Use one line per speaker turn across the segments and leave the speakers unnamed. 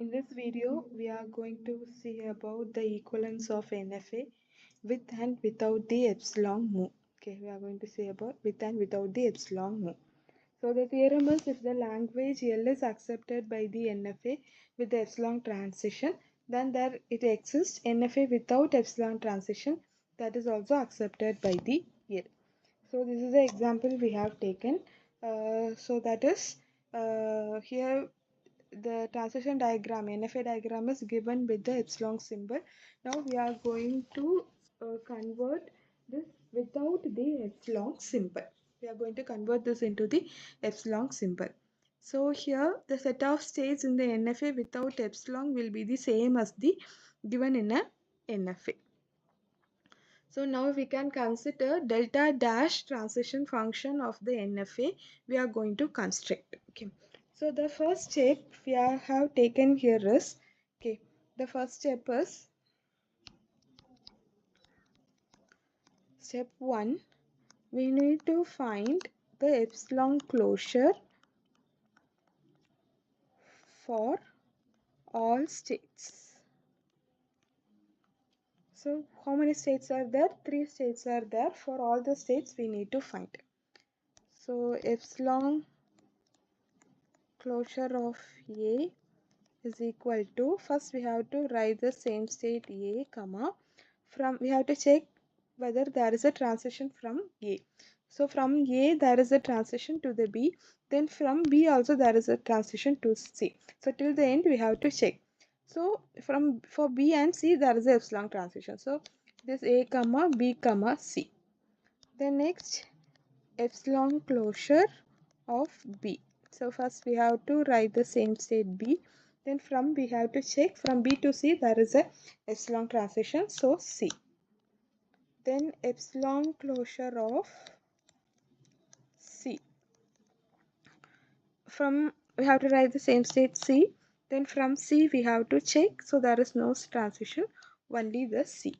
In this video, we are going to see about the equivalence of NFA with and without the epsilon mu. Okay, we are going to see about with and without the epsilon mu. So the theorem is if the language L is accepted by the NFA with the epsilon transition, then there it exists NFA without epsilon transition that is also accepted by the L. So this is the example we have taken. So that is here the transition diagram, NFA diagram is given with the epsilon symbol. Now we are going to convert this without the epsilon symbol. We are going to convert this into the epsilon symbol. So here the set of states in the NFA without epsilon will be the same as the given in a NFA. So now we can consider delta dash transition function of the NFA we are going to construct. Okay. So the first step we have taken here is, okay, the first step is step 1. We need to find the epsilon closure for all states. So how many states are there? 3 states are there. For all the states we need to find. So epsilon closure of A is equal to, first we have to write the same state A comma, from we have to check whether there is a transition from A. So from A there is a transition to the B, then from B also there is a transition to C. So till the end we have to check. So for B and C there is a epsilon transition. So this A comma B comma C. Then next epsilon closure of B. So first we have to write the same state B. Then from we have to check from B to C there is a epsilon transition. So C. Then epsilon closure of C. From we have to write the same state C. Then from C we have to check. So there is no transition, only the C.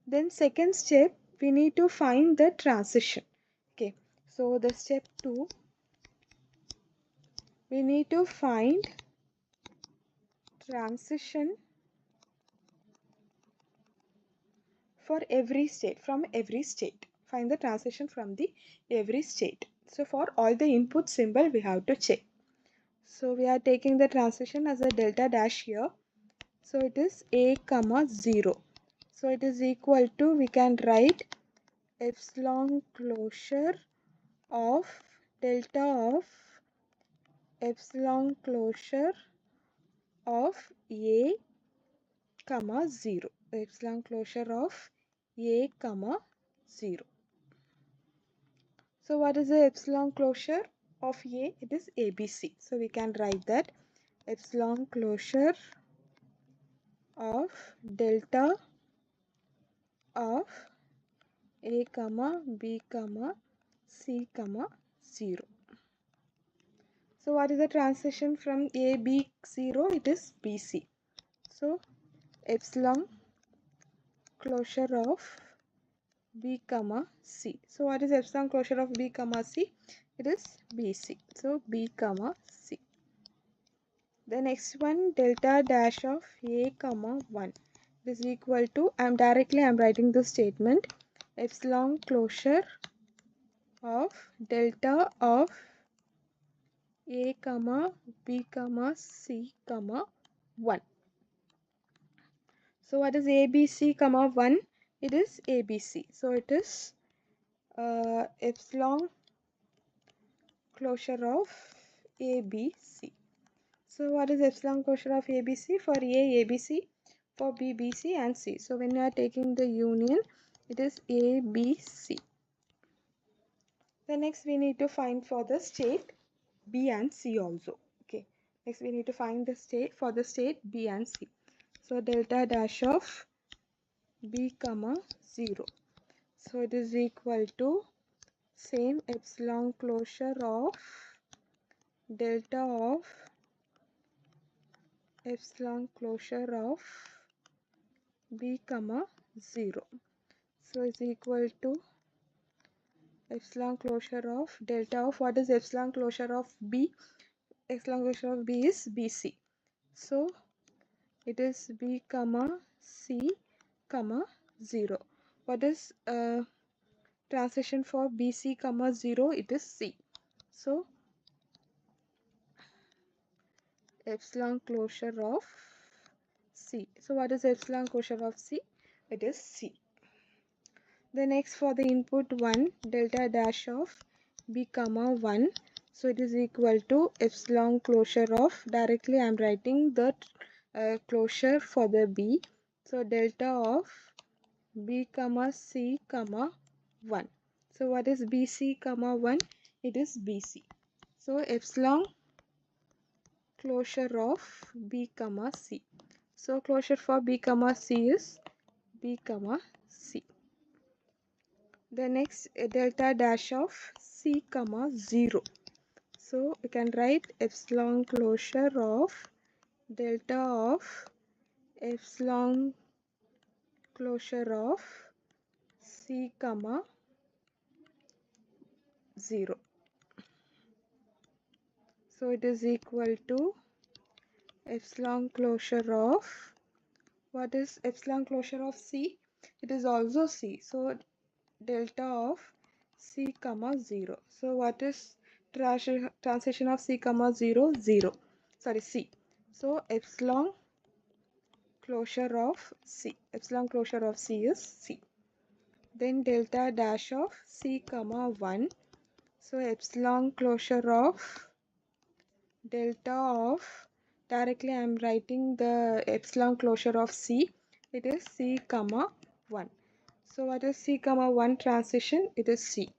Then second step we need to find the transition. Okay. So the step 2. We need to find transition for every state, from every state. Find the transition from the every state. So for all the input symbol we have to check. So we are taking the transition as a delta dash here. So it is A comma 0. So it is equal to, we can write epsilon closure of delta of epsilon closure of A comma 0. Epsilon closure of A comma 0. So what is the epsilon closure of A? It is ABC. So we can write that epsilon closure of delta of A comma B comma C comma 0. So what is the transition from A, B, 0? It is BC. So epsilon closure of B comma C. So what is epsilon closure of B comma C? It is BC. So B comma C. The next one, delta dash of A comma 1 is equal to, I'm writing the statement, epsilon closure of delta of A comma B comma C comma 1. So what is ABC comma 1? It is ABC. So it is epsilon closure of ABC. So what is epsilon closure of ABC? For A, ABC, for B, BC and C. So when you are taking the union, it is ABC. The next we need to find for the state B and C also. Okay. Next we need to find the state for the state B and C. So delta dash of B comma 0. So it is equal to same epsilon closure of delta of epsilon closure of B comma 0. So it's equal to epsilon closure of delta of, what is epsilon closure of B? Epsilon closure of B is BC. So it is B comma C comma 0. What is transition for BC comma 0? It is C. So epsilon closure of C. So what is epsilon closure of C? It is C. The next for the input 1, delta dash of B comma 1. So it is equal to epsilon closure of, directly I am writing the closure for the B. So delta of B comma C comma 1. So what is BC comma 1? It is BC. So epsilon closure of B comma C. So closure for B comma C is B comma C. The next delta dash of C comma 0. So we can write epsilon closure of delta of epsilon closure of C comma 0. So it is equal to epsilon closure of, what is epsilon closure of C? It is also C. So delta of C comma 0. So what is transition of C comma 0? 0. Sorry, C. So epsilon closure of C. Epsilon closure of C is C. Then delta dash of C comma 1. So epsilon closure of delta of, directly I am writing the epsilon closure of C. It is C comma 1. So what is C comma 1 transition? It is C.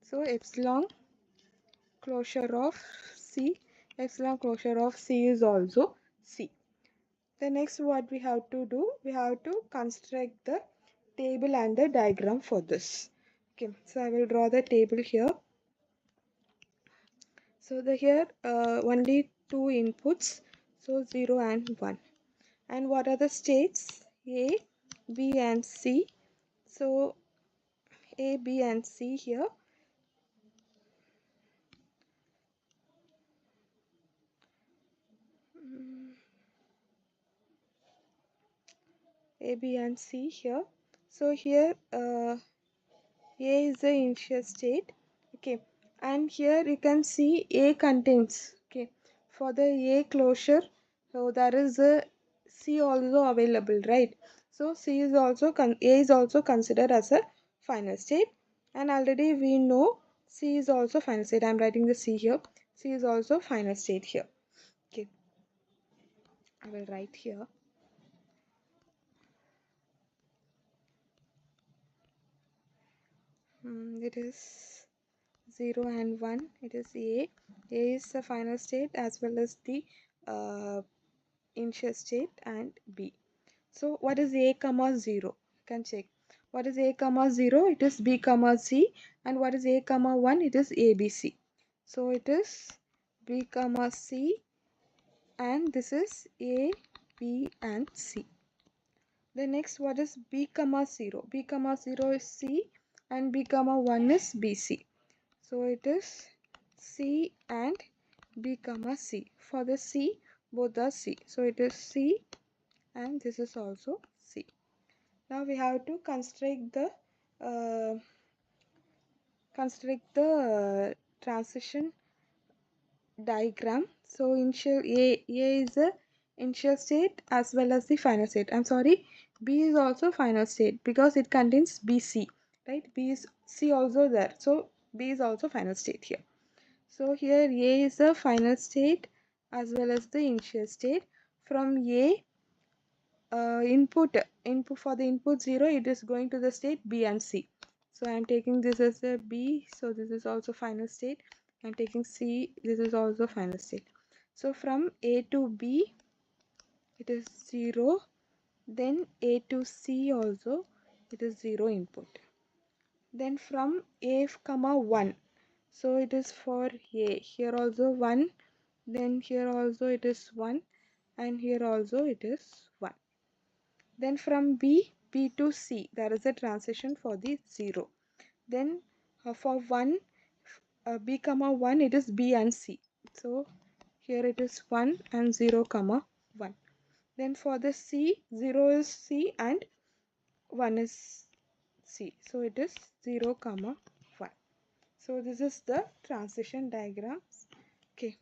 So epsilon closure of C, epsilon closure of C is also C. The next what we have to do, we have to construct the table and the diagram for this. Okay, so I will draw the table here. So the here only two inputs, so 0 and 1. And what are the states? A, B and C. So A, B and C here. A, B and C here. So here A is the initial state. Okay, and here you can see A contains, okay, for the A closure, so there is a C also available, right? So C is also A is also considered as a final state, and already we know C is also final state. I am writing the C here. C is also final state here. Okay, I will write here. It is 0 and 1. It is A. A is the final state as well as the initial state, and B. So what is A comma 0? You can check. What is A comma 0? It is B comma C. And what is A comma 1? It is ABC. So it is B comma C, and this is A, B and C. The next, what is B comma 0? B comma 0 is C, and B comma 1 is BC. So it is C and B comma C. For the C, both are C. So it is C, and this is also C. Now we have to construct the transition diagram. So initial A is the initial state as well as the final state. I'm sorry, B is also final state because it contains BC, right? B is C also there. So B is also final state here. So here A is the final state as well as the initial state. From A, input for the input 0, it is going to the state B and C. So I am taking this as a B, so this is also final state. I am taking C, this is also final state. So from A to B, it is 0. Then A to C also, it is 0 input. Then from A comma 1, so it is for A, here also 1, then here also it is 1, and here also it is 1. Then from B to C, there is a transition for the 0. Then for 1, B comma 1, it is B and C. So here it is 1 and 0 comma 1. Then for the C, 0 is C and 1 is C. So it is 0 comma 1. So this is the transition diagram. Okay.